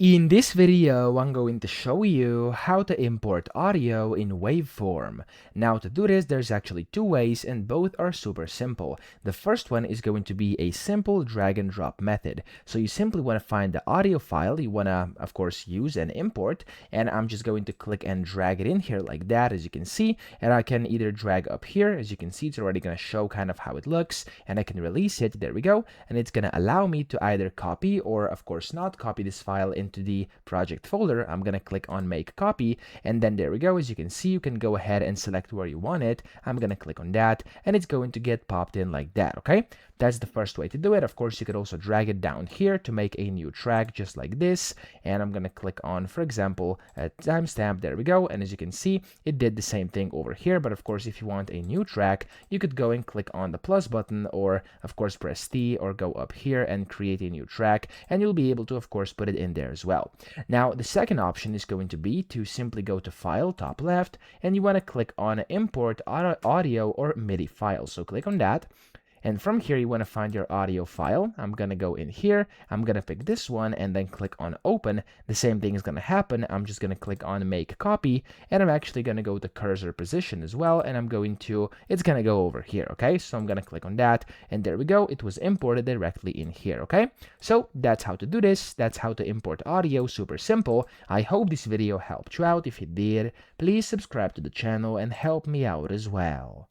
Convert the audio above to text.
In this video, I'm going to show you how to import audio in Waveform. Now to do this, there's actually two ways and both are super simple. The first one is going to be a simple drag and drop method. So you simply want to find the audio file you want to, of course, use and import. And I'm just going to click and drag it in here like that, as you can see. And I can either drag up here, as you can see, it's already going to show kind of how it looks. And I can release it, there we go. And it's going to allow me to either copy or, of course, not copy this file into the project folder. I'm going to click on make copy, and then there we go. As you can see, you can go ahead and select where you want it. I'm going to click on that, and it's going to get popped in like that. Okay, that's the first way to do it. Of course, you could also drag it down here to make a new track just like this, and I'm going to click on, for example, a timestamp. There we go. And as you can see, it did the same thing over here. But of course, if you want a new track, you could go and click on the plus button, or of course press T, or go up here and create a new track, and you'll be able to, of course, put it in there as well. Now, the second option is going to be to simply go to File, top left, and you want to click on Import Audio or MIDI File. So click on that. And from here, you want to find your audio file. I'm going to go in here. I'm going to pick this one and then click on open. The same thing is going to happen. I'm just going to click on make copy, and I'm actually going to go to cursor position as well. And I'm going to, it's going to go over here. Okay, so I'm going to click on that, and there we go. It was imported directly in here. Okay, so that's how to do this. That's how to import audio. Super simple. I hope this video helped you out. If it did, please subscribe to the channel and help me out as well.